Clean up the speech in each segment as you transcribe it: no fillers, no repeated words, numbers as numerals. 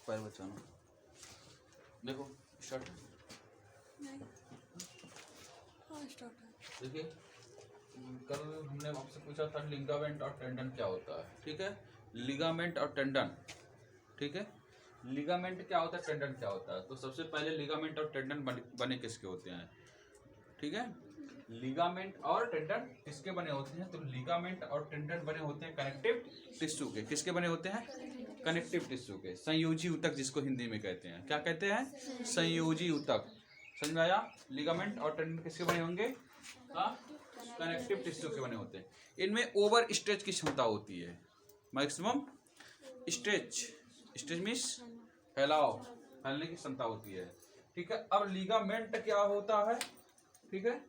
पैर बचाना। देखो स्टार्ट। देखिए कल हमने आपसे पूछा था लिगामेंट और टेंडन क्या होता है, ठीक है। लिगामेंट और टेंडन, ठीक है। लिगामेंट क्या होता है, टेंडन क्या होता है। तो सबसे पहले लिगामेंट और टेंडन बने किसके होते हैं, ठीक है। लिगामेंट और टेंडन किसके बने होते हैं, तो लिगामेंट और टेंडन बने होते हैं कनेक्टिव टिश्यू के। किसके बने होते हैं, कनेक्टिव टिश्यू के। संयोजी ऊतक जिसको हिंदी में कहते हैं, क्या कहते हैं, संयोजी ऊतक। समझ में आया। लिगामेंट और टेंडन किसके बने होंगे, कनेक्टिव टिश्यू के बने होते हैं। इनमें ओवर स्ट्रेच की क्षमता होती है, मैक्सिमम स्ट्रेच। स्ट्रेच मीन्स फैलने की क्षमता होती है, ठीक है। अब लिगामेंट क्या होता है, ठीक है।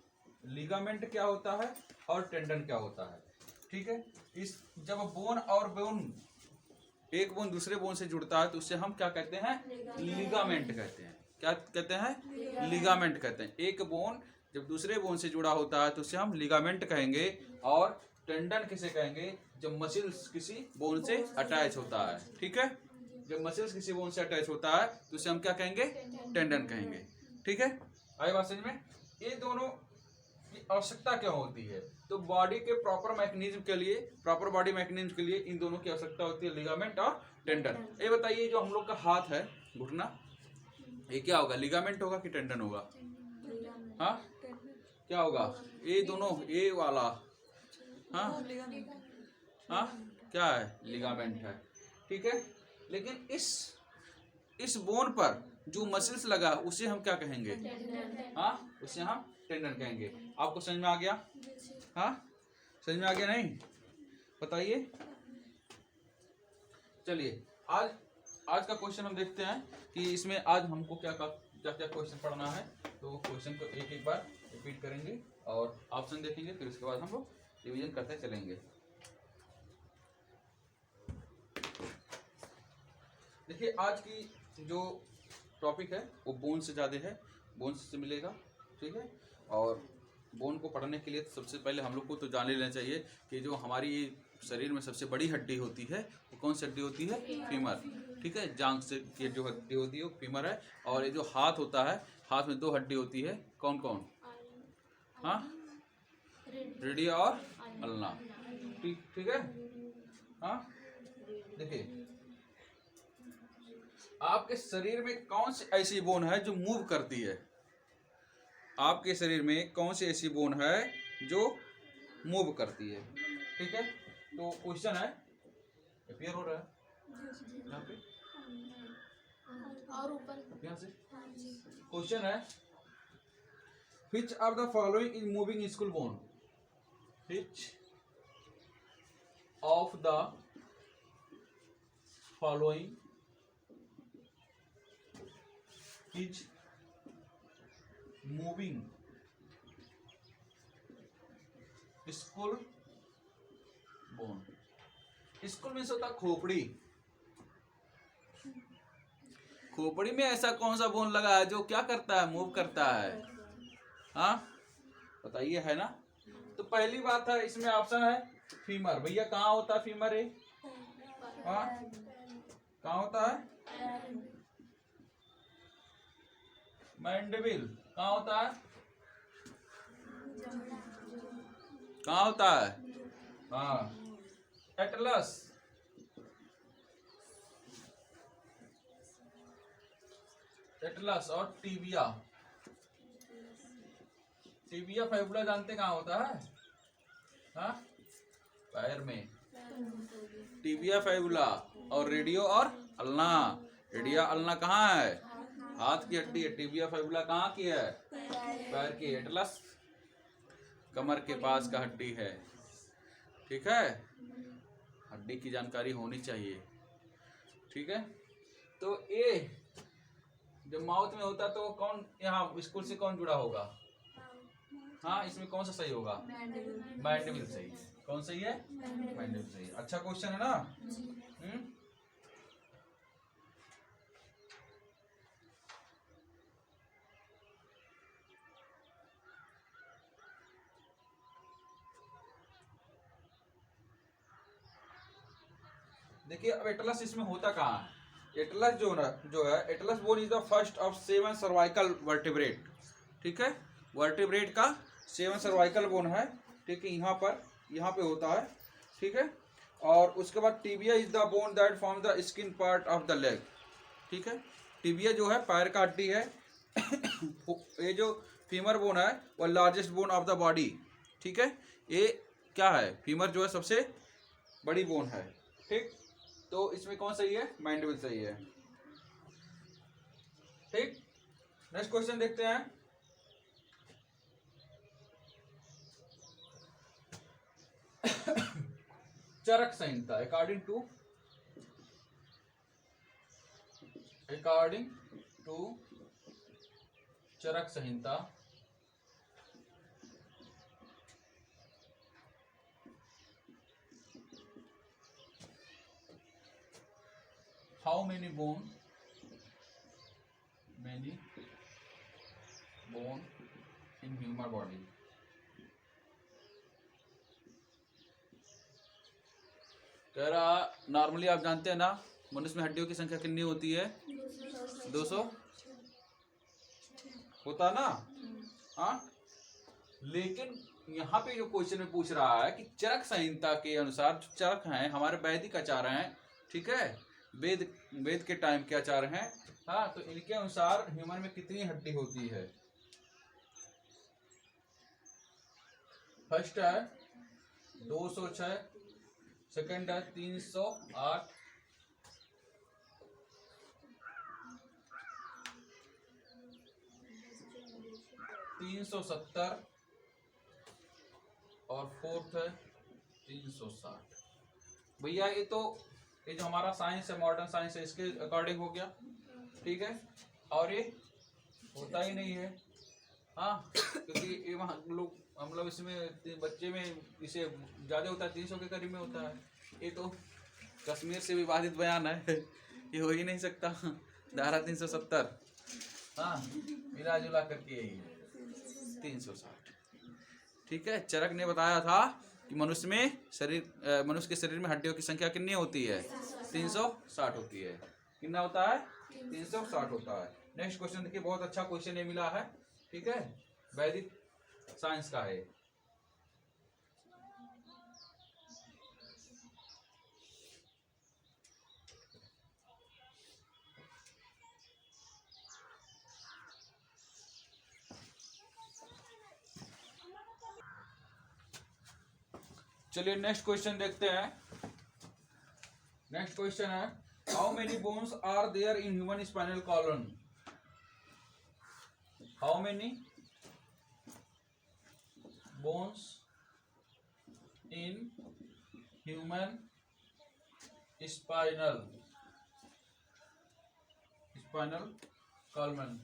लिगामेंट क्या होता है और टेंडन क्या होता है, ठीक है। इस जब बोन और बोन, एक बोन दूसरे बोन से जुड़ता है तो उससे हम क्या कहते हैं, लिगामेंट कहते हैं। क्या कहते हैं, लिगामेंट कहते हैं। एक बोन जब दूसरे बोन से जुड़ा होता है तो उसे हम लिगामेंट कहेंगे। और टेंडन किसे कहेंगे, जब मसल्स किसी बोन से अटैच होता है, ठीक है। जब मसल्स किसी बोन से अटैच होता है तो उसे हम क्या कहेंगे, टेंडन कहेंगे, ठीक है। आई बात समझ में। ये दोनों की आवश्यकता क्या होती है, तो बॉडी के प्रॉपर मैकेनिज्म के लिए, प्रॉपर बॉडी मैकेनिज्म के लिए इन दोनों की आवश्यकता होती है, लिगामेंट और टेंडन। ये बताइए जो हम लोग का हाथ है, घुटना, ये क्या होगा, लिगामेंट होगा कि टेंडन होगा, हाँ क्या होगा, ये दोनों, ये वाला, हाँ हाँ क्या है, लिगामेंट है, ठीक है। लेकिन इस बोन पर जो मसल्स लगा उसे हम क्या कहेंगे, हाँ उसे हम टेंडन कहेंगे। आपको समझ में आ गया, हाँ समझ में आ गया नहीं, बताइए। चलिए आज का क्वेश्चन हम देखते हैं कि इसमें आज हमको क्या क्या क्वेश्चन पढ़ना है। तो क्वेश्चन को एक एक बार रिपीट करेंगे और ऑप्शन देखेंगे, फिर उसके बाद हम लोग रिवीजन करते चलेंगे। देखिए आज की जो टॉपिक है वो बोन से ज़्यादा है, बोन से मिलेगा, ठीक है। और बोन को पढ़ने के लिए सबसे पहले हम लोग को तो जान लेना चाहिए कि जो हमारी शरीर में सबसे बड़ी हड्डी होती है वो कौन सी हड्डी होती है, फीमर, ठीक है। जांघ से ये जो हड्डी होती है वो फीमर है। और ये जो हाथ होता है, हाथ में दो हड्डी होती है, कौन कौन, हाँ रेडिया और अल्ना, ठीक है। हाँ देखिए आपके शरीर में कौन सी ऐसी बोन है जो मूव करती है, आपके शरीर में कौन सी ऐसी बोन है जो मूव करती है, ठीक है। तो क्वेश्चन है, अपियर हो रहा है यहाँ पे और ऊपर यहाँ से। क्वेश्चन है, which of the following is moving skull bone, which of the following is moving skull bone। skull means होता खोपड़ी। खोपड़ी में ऐसा कौन सा बोन लगा है जो क्या करता है, मूव करता है, हाँ बताइए, है ना। तो पहली बात है इसमें ऑप्शन है फीमर। भैया कहाँ होता है फीमर, है हाँ कहाँ होता है, मैंडिबिल कहाँ होता है, कहाँ होता है, हाँ एटलस, एटलस और टीबिया। टीबिया फाइबुला जानते कहाँ होता है, हाँ पैर में, टीबिया फाइबुला। और रेडियो और अल्ना, रेडिया अल्ना कहाँ है, हाथ की हड्डी है। टीबिया फाइबुला कहाँ की है, पैर की। एटलस कमर के पास का हड्डी है, ठीक है। हड्डी की जानकारी होनी चाहिए, ठीक है। तो ये जब माउथ में होता तो कौन, यहाँ स्कूल से कौन जुड़ा होगा, हाँ इसमें कौन सा सही होगा, मैंडिबिल सही। कौन सही है, मैंडिबिल सही। अच्छा क्वेश्चन है ना। देखिए अब एटलस इसमें होता कहाँ है, एटलस जो है Atlas bone is the first of 7 cervical vertebrate, ठीक है, वर्टिब्रेट का 7 सर्वाइकल बोन है, ठीक है, यहाँ पे होता है, ठीक है। और उसके बाद tibia is the bone that form the skin part of the leg, ठीक है। टिबिया जो है पैर का हड्डी है ये जो फीमर बोन है वो largest bone of the body, ठीक है। ये क्या है, फीमर जो है सबसे बड़ी बोन है, ठीक। तो इसमें कौन सही है, मैंडिबल सही है, ठीक। नेक्स्ट क्वेश्चन देखते हैं। Charak Samhita according to Charak Samhita how many bone in human body. कह रहा नॉर्मली आप जानते हैं ना मनुष्य में हड्डियों की संख्या कितनी होती है, 200 होता ना, हाँ। लेकिन यहाँ पे जो क्वेश्चन में पूछ रहा है कि चरक संहिता के अनुसार जो चरक हैं हमारे वैदिक आचार हैं, ठीक है, वेद के टाइम के आचार हैं, हाँ। तो इनके अनुसार ह्यूमन में कितनी हड्डी होती है। फर्स्ट है 206, सेकंड है 308, $370 और फोर्थ है 360। भैया ये जो हमारा साइंस है, मॉडर्न साइंस है, इसके अकॉर्डिंग हो गया, ठीक है। और ये होता ही नहीं है, हाँ, क्योंकि ये वहाँ लोग मतलब इसमें बच्चे में इसे ज़्यादा होता है, 300 के करीब में होता है। ये तो कश्मीर से विवादित बयान है, ये हो ही नहीं सकता, धारा 370, हाँ, मिला जुला करके यही है 360, ठीक है। चरक ने बताया था कि मनुष्य के शरीर में हड्डियों की संख्या कितनी होती है, 360 होती है। कितना होता है, 360 होता है। नेक्स्ट क्वेश्चन देखिए, बहुत अच्छा क्वेश्चन ये मिला है, ठीक है, वैदिक साइंस का है। चलिए नेक्स्ट क्वेश्चन देखते हैं। नेक्स्ट क्वेश्चन है how many bones are there in human spinal column. How many bones in human spinal column.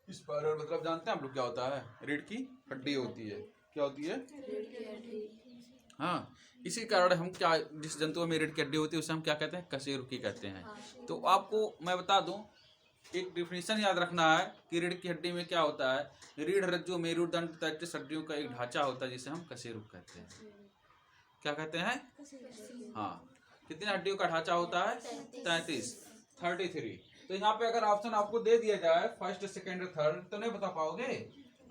Spinal मतलब जानते हैं आप लोग क्या होता है, रीढ़ की हड्डी होती है, क्या होती है, हाँ। इसी कारण हम क्या, जिस जंतु में रीढ़ की हड्डी होती है उसे हम क्या कहते हैं, कशेरुकी कहते हैं। तो आपको मैं बता दूं, एक डिफिनेशन याद रखना है कि रीढ़ की हड्डी में क्या होता है, रीढ़ रज्जु मेरुदंड 33 हड्डियों का एक ढांचा होता है जिसे हम कशेरुक कहते हैं। क्या कहते हैं, हाँ। कितनी हड्डियों का ढांचा होता है, 33। तो यहाँ पे अगर ऑप्शन आपको दे दिया जाए फर्स्ट सेकंड थर्ड तो नहीं बता पाओगे,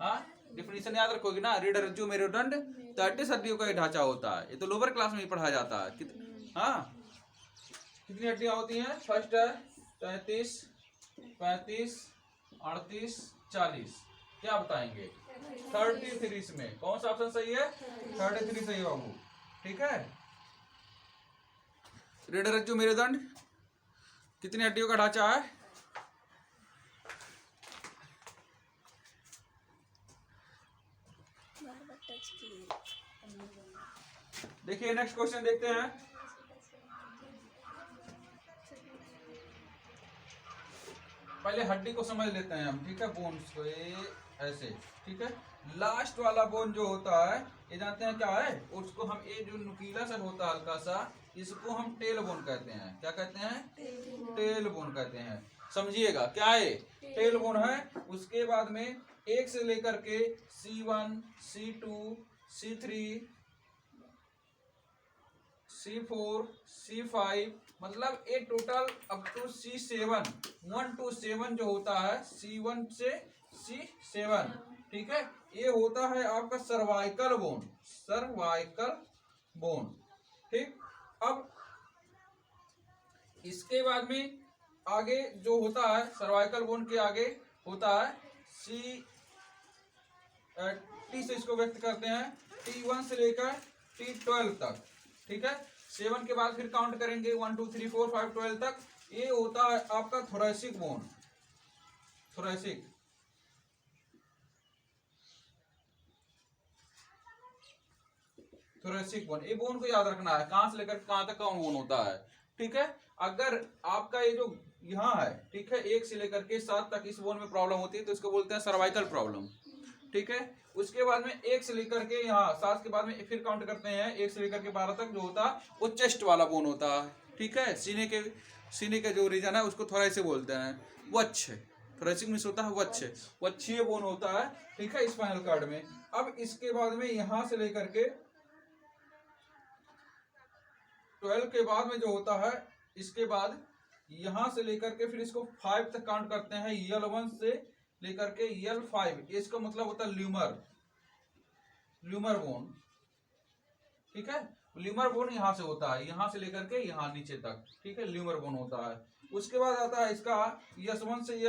हाँ। डिफिनेशन याद रखोगे ना, रीढ़ रज्जु मेरुदंड 33 हड्डियों का एक ढांचा होता है। ये तो लोअर क्लास में ही पढ़ाया जाता है, हाँ। कितनी हड्डियां होती हैं, फर्स्ट है 33, 35, 38, 40। क्या बताएंगे, 33 में कौन सा ऑप्शन सही है, 33 सही बाबू, ठीक है। रीढ़ रज्जु मेरुदंड कितनी हड्डियों का ढांचा है, देखिए नेक्स्ट क्वेश्चन देखते हैं। पहले हड्डी को समझ लेते हैं हम, ठीक है, बोन्स को, ये ऐसे, ठीक है। लास्ट वाला बोन जो होता है ये जानते हैं क्या है, उसको हम, ये जो नुकीला सा होता है हल्का सा, इसको हम टेल बोन कहते हैं। क्या कहते हैं, टेल बोन कहते हैं। समझिएगा क्या है, टेल बोन है। उसके बाद में एक से लेकर के C1, C2, C3, C4 C5 मतलब ये total up to C7 1 to 7 जो होता है C1 से C7, ठीक है, ये होता है आपका सर्वाइकल बोन, सर्वाइकल बोन, ठीक। अब इसके बाद में आगे जो होता है सर्वाइकल बोन के आगे होता है टी से इसको व्यक्त करते हैं T1 से लेकर T12 तक, ठीक है। 7 के बाद फिर काउंट करेंगे 1 2 3 4 5 12 तक, ये होता है आपका thoracic bone, thoracic. Thoracic bone, ये बोन को याद रखना है कहां से लेकर कहां तक कौन बोन होता है, ठीक है। अगर आपका ये जो यहाँ है, ठीक है, 1 से लेकर के 7 तक इस बोन में प्रॉब्लम होती है तो इसको बोलते हैं सर्वाइकल प्रॉब्लम, ठीक है। उसके बाद में 1 से लेकर के यहाँ 7 के बाद में फिर काउंट करते हैं 1 से लेकर के 12 तक जो होता है वो चेस्ट वाला बोन होता है, ठीक है। सीने के जो रीजन है उसको थोड़ा से बोलते हैं वक्ष, थोरेसिक मींस होता है वक्ष, वक्षीय बोन होता है, ठीक है, स्पाइनल कॉर्ड में। अब इसके बाद में यहाँ से लेकर के 12 के बाद में जो होता है, इसके बाद यहां से लेकर के फिर इसको 5 तक काउंट करते हैं, L1 से लेकर के L5, इसका मतलब होता है ल्यूमर, ल्यूमर बोन, ठीक है। ल्यूमर बोन यहां से होता है, यहां से लेकर के यहां नीचे तक, ठीक है, ल्यूमर बोन होता है। उसके बाद आता है इसका S1 से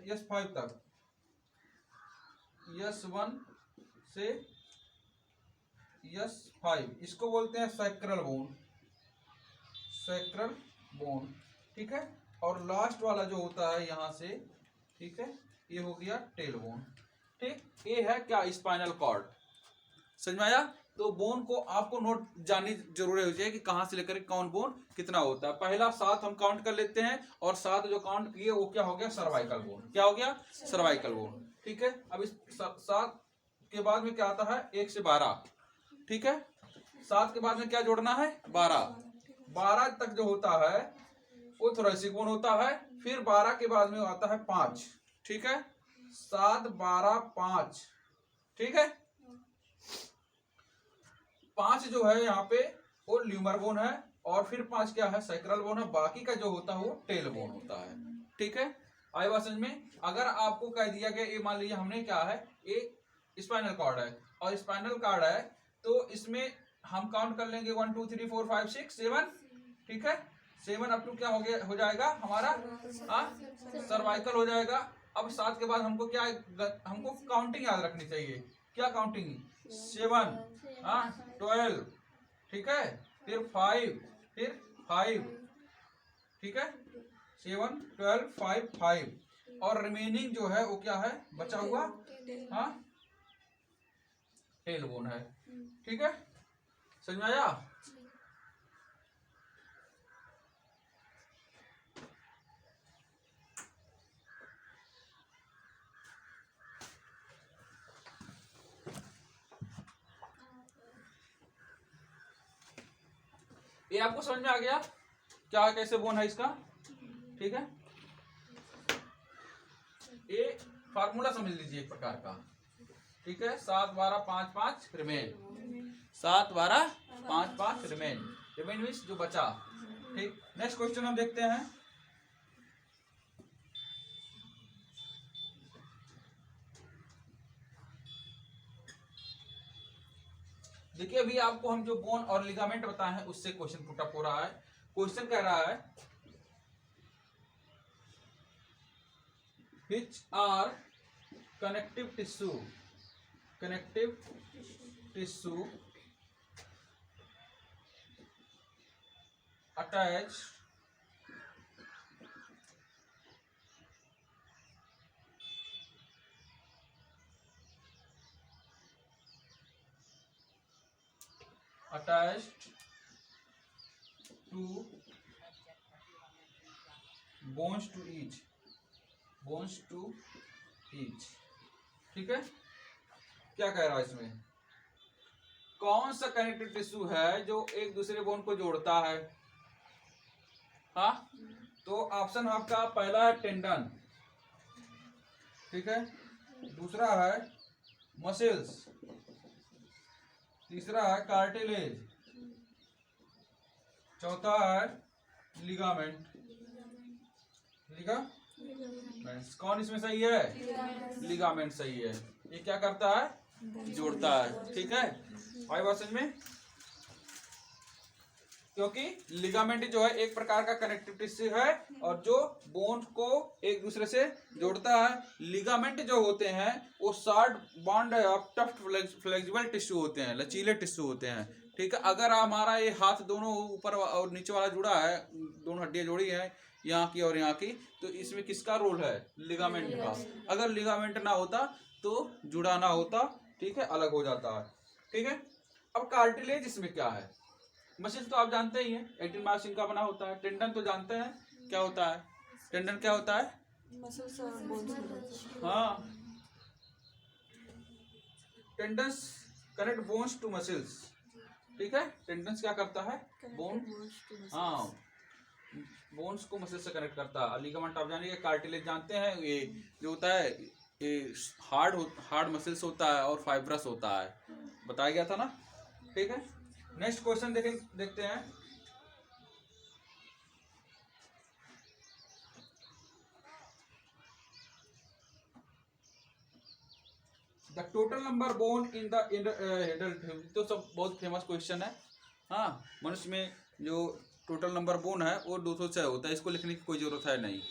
S5 तक, S1 से S5, इसको बोलते हैं सैक्रल बोन, सैक्रल बोन, ठीक है। और लास्ट वाला जो होता है यहाँ से, ठीक है, ये हो गया टेल बोन, ठीक। ये है क्या स्पाइनल कॉर्ड, समझ में आया। तो बोन को आपको नोट जाननी जरूरी हो जाए कि कहाँ से लेकर कौन बोन कितना होता है। पहला 7 हम काउंट कर लेते हैं और 7 जो काउंट किए वो क्या हो गया सर्वाइकल बोन, क्या हो गया सर्वाइकल बोन, ठीक है। अब इस 7 के बाद में क्या आता है 1 से 12, ठीक है। 7 के बाद में क्या जोड़ना है 12 तक जो होता है वो थोरेसिक बोन होता है। फिर 12 के बाद में आता है 5, ठीक है, 7 12 5, ठीक है। 5 जो है यहाँ पे वो ल्यूमर बोन है और फिर 5 क्या है सैक्रल बोन है, बाकी का जो होता है वो टेल बोन होता है, ठीक है। आई बात समझ में। अगर आपको कह दिया गया ये मान लीजिए हमने क्या है ये स्पाइनल कॉर्ड है और स्पाइनल कॉर्ड है तो इसमें हम काउंट कर लेंगे 1 2 3 4 5 6 7, ठीक है। 7 अप टू क्या हो जाएगा हमारा सर्वाइकल हो जाएगा। अब 7 के बाद हमको क्या हमको काउंटिंग याद रखनी चाहिए, क्या काउंटिंग 7 12, ठीक है, फिर 5, फिर 5, ठीक है, 7 12 5 5 और रिमेनिंग जो है वो क्या है बचा हुआ टेल बोन है, ठीक है, समझ में आया। ये आपको समझ में आ गया क्या कैसे बोन है इसका, ठीक है। ये फार्मूला समझ लीजिए एक प्रकार का, ठीक है। 7 12 5 5 रिमेन, 7 12 5 5 रिमेन, रिमेन मीन्स जो बचा, ठीक। नेक्स्ट क्वेश्चन हम देखते हैं। देखिए अभी आपको हम जो बोन और लिगामेंट बताए हैं उससे क्वेश्चन पुट अप हो रहा है। क्वेश्चन कह रहा है which are connective tissue attached to bones to each, ठीक है। क्या कह रहा है इसमें, कौन सा कनेक्टिव टिश्यू है जो एक दूसरे बोन को जोड़ता है। हाँ तो ऑप्शन आपका पहला है टेंडन, ठीक है, दूसरा है मसल्स, तीसरा है कार्टिलेज, चौथा है लिगामेंट। कौन इसमें सही है? लिगामेंट सही है। ये क्या करता है? जोड़ता है। ठीक है, आई बात समझ में? क्योंकि लिगामेंट जो है एक प्रकार का कनेक्टिव टिश्यू है और जो बोन को एक दूसरे से जोड़ता है। लिगामेंट जो होते हैं वो शॉर्ट बॉन्ड टफ्ट फ्लेक्सिबल टिश्यू होते हैं, लचीले टिश्यू होते हैं। ठीक है, अगर हमारा ये हाथ दोनों ऊपर और नीचे वाला जुड़ा है, दोनों हड्डियां जोड़ी हैं यहाँ की और यहाँ की, तो इसमें किसका रोल है? लिगामेंट का। अगर लिगामेंट ना होता तो जुड़ा ना होता, ठीक है, अलग हो जाता है। ठीक है, अब कार्टिलेज इसमें क्या है? मसल तो आप जानते ही हैं, एक्टिन मायोसिन का बना होता है। टेंडन तो जानते हैं क्या होता है? टेंडन क्या होता है? मसल्स और बोन्स। हाँ, tendons connect bones to muscles. ठीक है, टेंडन्स क्या करता है? बोन, हाँ, बोन्स को मसल से कनेक्ट करता है। लिगामेंट आप जानिए, कार्टिलेज जानते हैं, ये जो होता है ये हार्ड मसल्स होता है और फाइब्रस होता है, बताया गया था ना। ठीक है, नेक्स्ट क्वेश्चन देखते हैं। The total number bone in the adult, तो सब बहुत फेमस क्वेश्चन है। हाँ, मनुष्य में जो टोटल नंबर बोन है वो 206 होता है, इसको लिखने की कोई जरूरत है नहीं।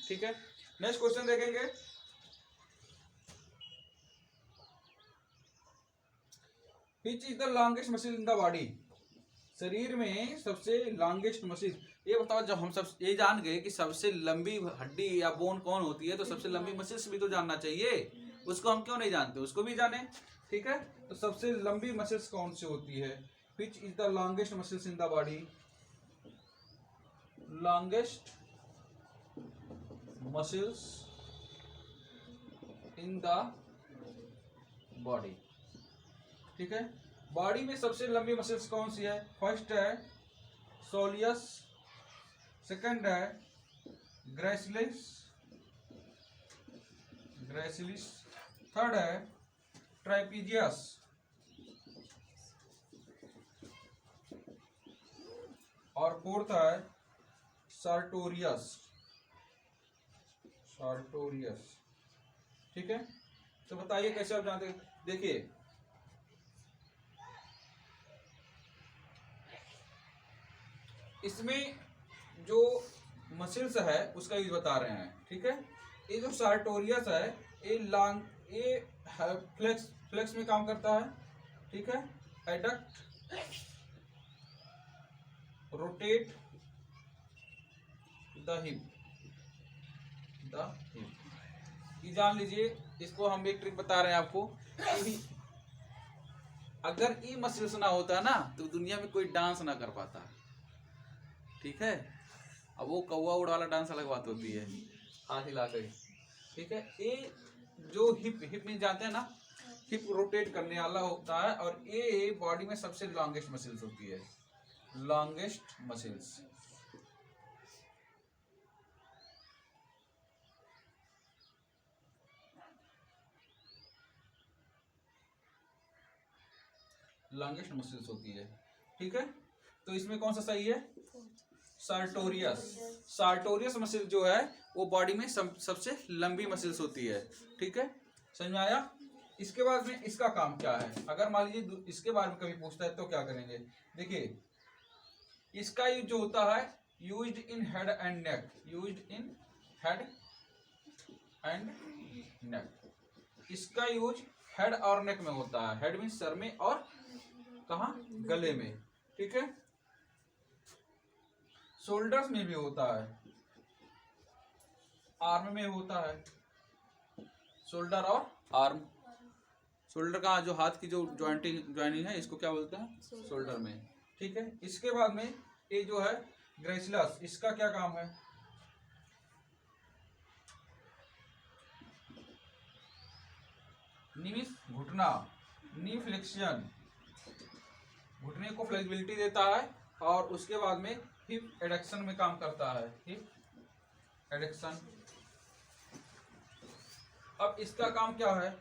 ठीक है, नेक्स्ट क्वेश्चन देखेंगे। Which is the longest muscle in the body? शरीर में सबसे लॉन्गेस्ट मसल, ये बताओ, जब हम सब ये जान गए कि सबसे लंबी हड्डी या बोन कौन होती है, तो सबसे लंबी मसल्स भी तो जानना चाहिए। उसको हम क्यों नहीं जानते? उसको भी जाने। ठीक है, तो सबसे लंबी मसल्स कौन सी होती है? Which is the longest muscles in the body? Longest muscles in the body. ठीक है, बॉडी में सबसे लंबी मसल्स कौन सी है? फर्स्ट है सोलियस, सेकंड है ग्रेसिलिस, थर्ड है ट्राइपीजियस, और फोर्थ है सार्टोरियस। ठीक है, तो बताइए कैसे आप जानते हैं? देखिए, इसमें जो मसल्स है उसका यूज बता रहे हैं। ठीक है, ये जो सार्टोरियस है ये फ्लेक्स में काम करता है। ठीक है, एडक्ट, रोटेट द हिप, ये जान लीजिए। इसको हम एक ट्रिक बता रहे हैं आपको कि अगर ये मसल्स ना होता ना तो दुनिया में कोई डांस ना कर पाता। ठीक है, अब वो कौवा उड़ वाला डांस अलग बात होती है, हाथ हिला कर। ठीक है, ये जो हिप में जानते हैं ना, हिप रोटेट करने वाला होता है, और ये बॉडी में सबसे लॉन्गेस्ट मसल्स होती है, लॉन्गेस्ट मसल्स। लॉन्गेस्ट मसल्स होती है। ठीक है, तो इसमें कौन सा सही है? सार्टोरियस मसल जो है वो बॉडी में सबसे लंबी मसल्स होती है। ठीक है, समझ में आया? इसके बाद में इसका काम क्या है? अगर मान लीजिए इसके बारे में कभी पूछता है तो क्या करेंगे? देखिए, इसका यूज जो होता है used in head and neck, इसका यूज हेड और नेक में होता है। हेड मीन्स सर में, और कहाँ? गले में। ठीक है, शोल्डर्स में भी होता है, आर्म में होता है, शोल्डर और आर्म। शोल्डर का जो हाथ की जो ज्वाइनिंग है इसको क्या बोलते हैं? शोल्डर में। ठीक है, इसके बाद में ये जो है ग्रेसिलस, इसका क्या काम है? नी मीन्स घुटना, नी फ्लेक्शन, घुटने को फ्लेक्सिबिलिटी देता है, और उसके बाद में हिप एडक्शन में काम करता है, हिप एडक्शन। अब इसका काम क्या है?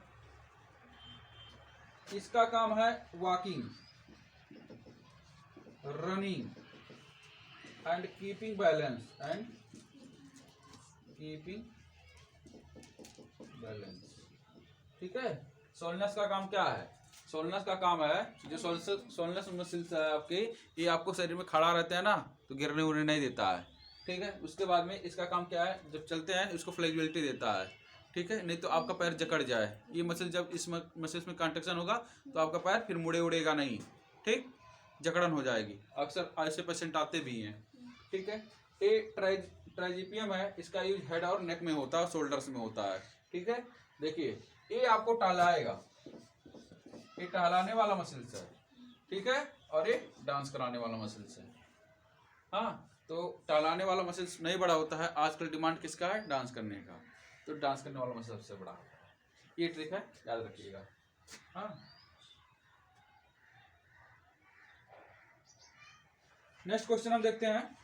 इसका काम है walking, running and keeping balance ठीक है। सोलनस का काम क्या है? सोलनस का काम है, जो सोलनस मसल्स है आपके, ये आपको शरीर में खड़ा रहते हैं ना, तो गिरने उड़ने नहीं देता है, ठीक है। उसके बाद में इसका काम क्या है, जब चलते हैं इसको फ्लेक्सिबिलिटी देता है, ठीक है। नहीं तो आपका पैर जकड़ जाए, ये मसल जब इस मसल्स में कॉन्ट्रैक्शन होगा तो आपका पैर फिर मुड़े उड़ेगा नहीं, ठीक, जकड़न हो जाएगी। अक्सर ऐसे पेशेंट आते भी हैं, ठीक है। ये ट्राइजिपियम है, इसका यूज हेड और नेक में होता है, शोल्डर्स में होता है, ठीक है। देखिए ये आपको टहलाएगा, ये टहलाने वाला मसल्स है, ठीक है, और ये डांस कराने वाला मसल्स है। हाँ, तो टहलाने वाला मसल्स नहीं बड़ा होता है, आजकल डिमांड किसका है, डांस करने का, तो डांस करने वाला मसल सबसे बड़ा होता है। ये ट्रिक है, याद रखिएगा। हाँ, नेक्स्ट क्वेश्चन हम देखते हैं।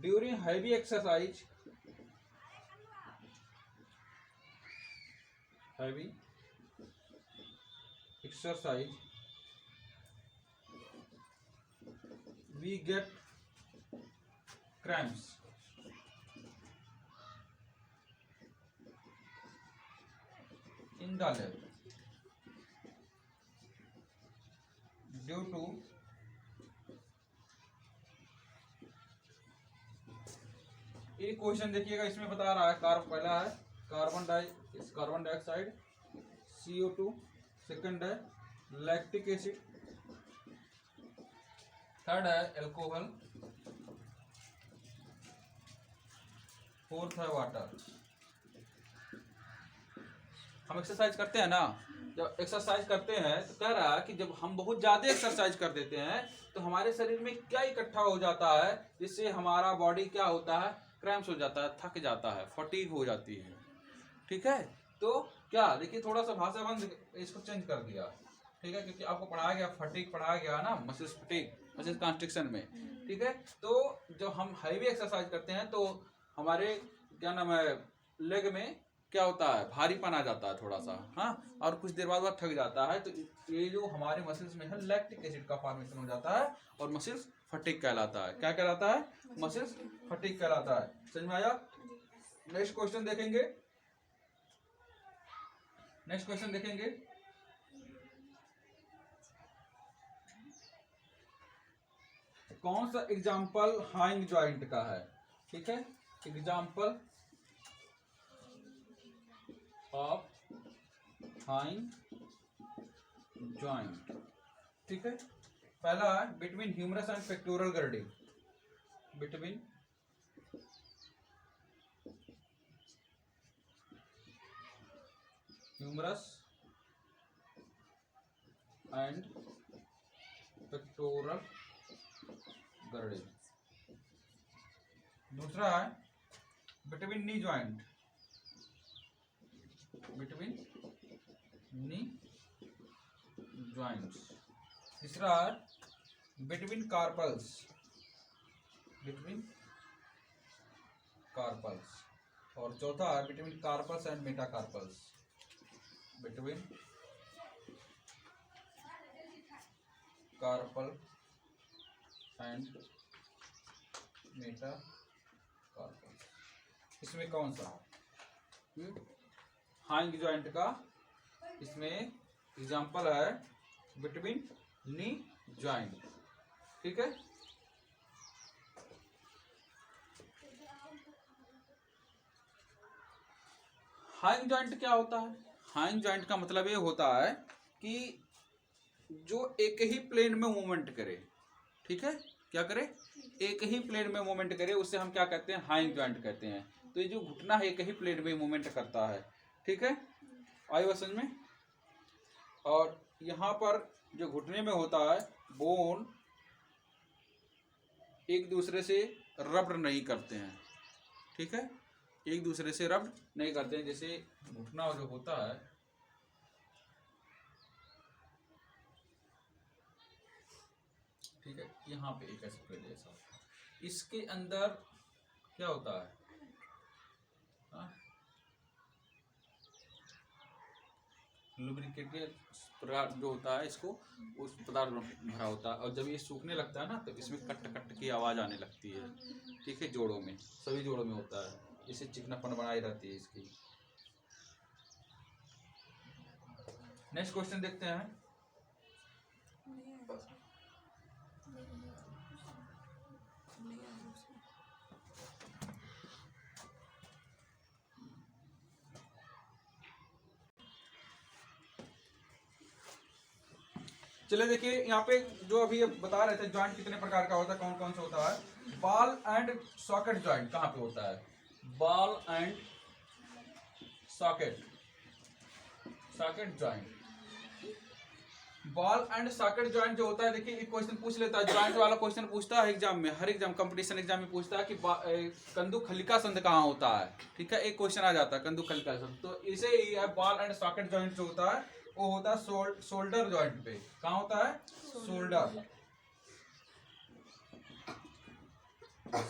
During heavy exercise we get cramps in the leg due to ये क्वेश्चन देखिएगा, इसमें बता रहा है पहला है कार्बन डाइऑक्साइड CO2, सेकंड है लैक्टिक एसिड, थर्ड है एल्कोहल, फोर्थ है वाटर। हम एक्सरसाइज करते हैं ना, जब एक्सरसाइज करते हैं तो कह रहा है कि जब हम बहुत ज़्यादा एक्सरसाइज कर देते हैं तो हमारे शरीर में क्या इकट्ठा हो जाता है, जिससे हमारा बॉडी क्या होता है, क्रैम्प्स हो जाता है, थक जाता है, फटीग हो जाती है, ठीक है। तो क्या देखिए, थोड़ा सा भाषा बंद इसको चेंज कर दिया, ठीक है, क्योंकि आपको पढ़ाया गया फटीग, पढ़ाया गया ना मसल्स फटीग, मसल्स कॉन्स्ट्रिक्शन में, ठीक है। तो जब हम हैवी एक्सरसाइज करते हैं तो हमारे क्या नाम है, लेग में क्या होता है, भारीपन आ जाता है थोड़ा सा, हाँ, और कुछ देर बाद थक जाता है। तो ये जो हमारे मसल्स में है, लैक्टिक एसिड का फॉर्मेशन हो जाता है और मसल्स फटीग कहलाता है। क्या कहलाता है? मसल्स फटीग कहलाता है। समझ में आया? नेक्स्ट क्वेश्चन देखेंगे। कौन सा एग्जाम्पल हाइंग जॉइंट का है, ठीक है। एग्जाम्पल ऑफ हाइंग जॉइंट, ठीक है। पहला है between humerus and pectoral girding, between humerus and pectoral girding. दूसरा है between knee joint, between knee joints. तीसरा है बिटवीन कार्पल्स, और चौथा है between carpals and metacarpals, between carpal and metacarpal. इसमें कौन सा हाइंग जॉइंट का, इसमें एग्जांपल है बिटवीन नी जॉइंट, ठीक है। हाइंग जॉइंट क्या होता है? हाइंग जॉइंट का मतलब ये होता है कि जो एक ही प्लेन में मूवमेंट करे, ठीक है। क्या करे? एक ही प्लेन में मूवमेंट करे, उससे हम क्या कहते हैं? हाइंग जॉइंट कहते हैं। तो ये जो घुटना है एक ही प्लेन में मूवमेंट करता है, ठीक है। आई बात समझ में? और यहाँ पर जो घुटने में होता है, बोन एक दूसरे से रब्ड नहीं करते हैं, ठीक है। एक दूसरे से रब्ड नहीं करते हैं। जैसे घुटना जो होता है, ठीक है, यहाँ पे एक ऐसे प्लेट जैसा, इसके अंदर क्या होता है? लुब्रिकेटेड पदार्थ जो होता है, इसको उस पदार्थ में भरा होता है, और जब ये सूखने लगता है ना तो इसमें कट कट की आवाज़ आने लगती है। ठीक है, जोड़ों में, सभी जोड़ों में होता है, इससे चिकनापन बनाई रहती है इसकी। नेक्स्ट क्वेश्चन देखते हैं। चलिए देखिए, यहाँ पे जो अभी ये बता रहे थे जॉइंट कितने प्रकार का होता है, कौन कौन सा होता है। बॉल एंड सॉकेट जॉइंट कहाँ पे होता है? Ball and socket, socket joint. Ball and socket joint जो होता है, देखिए एक क्वेश्चन पूछ लेता है, जॉइंट वाला क्वेश्चन पूछता है एग्जाम में, हर एग्जाम कंपटीशन एग्जाम में पूछता है कि कंदुक खलिका संध कहाँ होता है। ठीक है, एक क्वेश्चन आ जाता है कंदुक खलिका संध, तो इसे ही है बॉल एंड सॉकेट जॉइंट जो होता है वो होता है शोल्डर जॉइंट पे। कहाँ होता है? शोल्डर,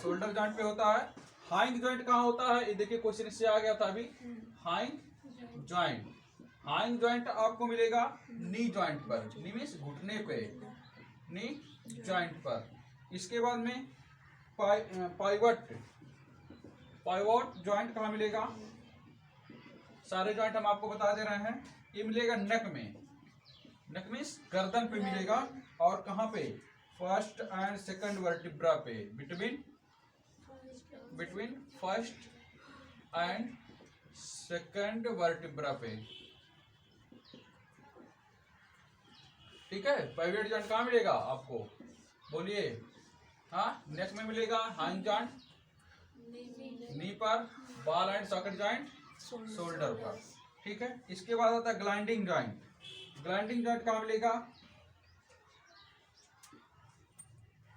शोल्डर जॉइंट पे होता है। हाइंग जॉइंट कहाँ होता है? ये देखिए क्वेश्चन इससे आ गया था अभी, हाइंग जॉइंट। हाइंग जॉइंट आपको मिलेगा नी जॉइंट पर, नी मीन्स घुटने पे, नी जॉइंट पर। इसके बाद में पाइवट, पाइवट जॉइंट कहाँ मिलेगा? सारे जॉइंट हम आपको बता दे रहे हैं। ये मिलेगा नेक में, नेक मीन्स गर्दन पे मिलेगा, और कहाँ पे? फर्स्ट एंड सेकंड वर्टिब्रा पे, between first and second vertebra पे। ठीक है, पाइवट जॉइंट कहाँ मिलेगा आपको? बोलिए। हाँ, नेक में मिलेगा, हाइंग जॉइंट नी पर, ball and socket joint shoulder पर। ठीक है, इसके बाद आता है ग्लाइंडिंग जॉइंट। ग्लाइंडिंग जॉइंट कहाँ मिलेगा?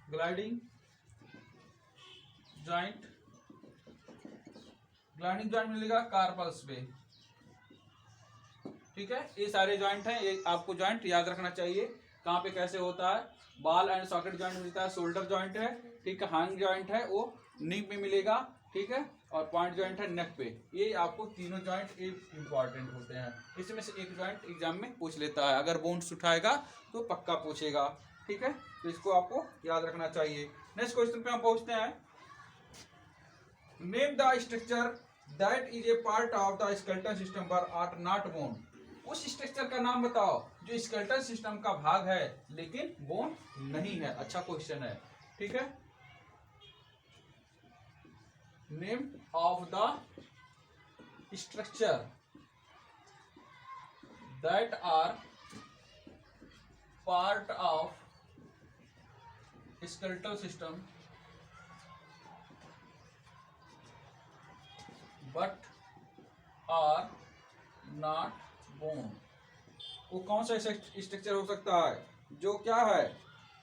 ग्लाइडिंग जॉइंट, ग्लाइडिंग जॉइंट मिलेगा कार्पल्स पे। ठीक है, ये सारे जॉइंट हैं, ये आपको जॉइंट याद रखना चाहिए कहाँ पे कैसे होता है। बॉल एंड सॉकेट जॉइंट मिलता है, शोल्डर जॉइंट है। ठीक है, हाइंग जॉइंट है वो नी पे मिलेगा। ठीक है, और पॉइंट जॉइंट है नेक पे। ये आपको तीनों जॉइंट इंपॉर्टेंट होते हैं, इसमें से एक जॉइंट एग्जाम में पूछ लेता है, अगर बोन्स उठाएगा तो पक्का पूछेगा। ठीक है, तो इसको आपको याद रखना चाहिए। नेक्स्ट क्वेश्चन पे हम पहुंचते हैं। Name the structure that is a part of the skeletal system पर आर नॉट बोन। उस स्ट्रक्चर का नाम बताओ जो स्केलेटल सिस्टम का भाग है लेकिन बोन नहीं है। अच्छा क्वेश्चन है। ठीक है, name of the structure that are part of skeletal system but are not bone। वो कौन सा स्ट्रक्चर हो सकता है जो क्या है?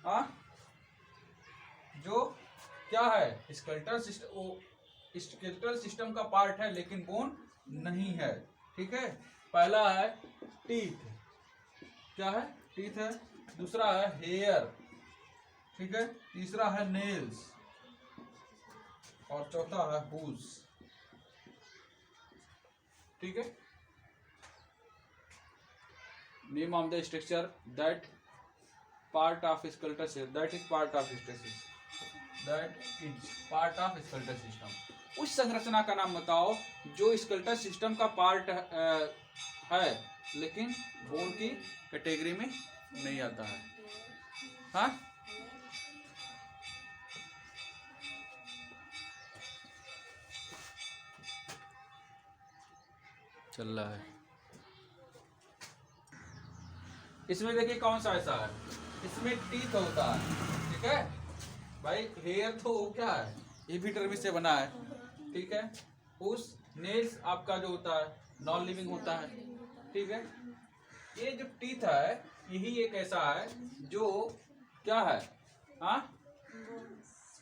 हाँ, जो क्या है? स्केलेटल सिस्टम, वो स्केलेटल सिस्टम का पार्ट है लेकिन बोन नहीं है। ठीक है, पहला है टीथ, क्या है? टीथ है। दूसरा है हेयर, ठीक है। तीसरा है नेल्स, और चौथा है हूज। ठीक है, name of the structure that part of skeletal system, that is part of skeletal system. उस संरचना का नाम बताओ जो स्केलेटल सिस्टम का पार्ट है लेकिन बोन की कैटेगरी में नहीं आता है। हाँ, चल रहा है। इसमें देखिए कौन सा ऐसा है, इसमें टीथ होता है। ठीक है भाई, हेयर तो क्या है? एपिडर्मिस से बना है। ठीक है, उस नेल्स आपका जो होता है नॉन लिविंग होता है। ठीक है, ये जो टीथ है यही एक ऐसा है जो क्या है? हाँ,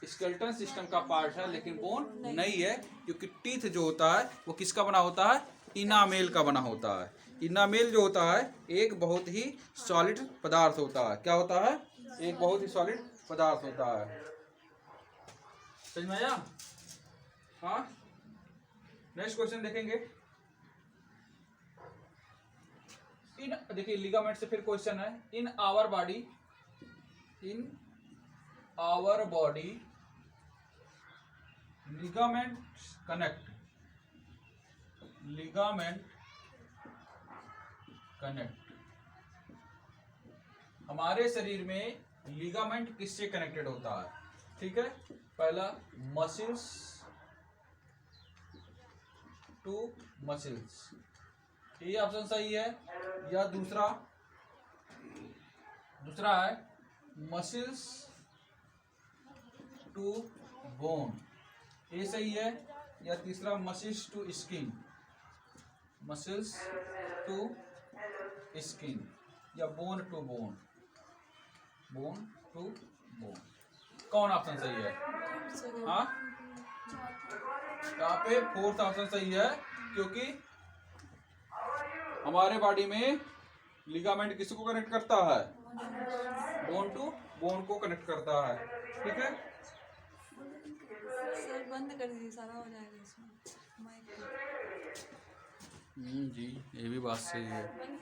स्केलेटल सिस्टम का पार्ट है लेकिन बोन नहीं है, क्योंकि टीथ जो होता है वो किसका बना होता है? इनामेल का बना होता है। इनामेल जो होता है एक बहुत ही सॉलिड पदार्थ होता है। क्या होता है? एक बहुत ही सॉलिड पदार्थ होता है। समझ में आया? हाँ, नेक्स्ट क्वेश्चन देखेंगे। इन देखिए लिगामेंट से फिर क्वेश्चन है, in our body ligament connect हमारे शरीर में लिगामेंट किससे कनेक्टेड होता है? ठीक है, पहला मसल्स टू मसल्स, ये ऑप्शन सही है। या दूसरा है मसल्स टू बोन, ये सही है। या तीसरा muscles to skin, muscles to skin, या बोन टू बोन, कौन ऑप्शन सही है? हाँ, यहाँ पे फोर्थ ऑप्शन सही है, क्योंकि हमारे बॉडी में लिगामेंट किसको कनेक्ट करता है? बोन टू बोन को कनेक्ट करता है। ठीक है, सर बंद कर दीजिए, सारा हो जाएगा इसमें माइक। जी ये भी बात सही है।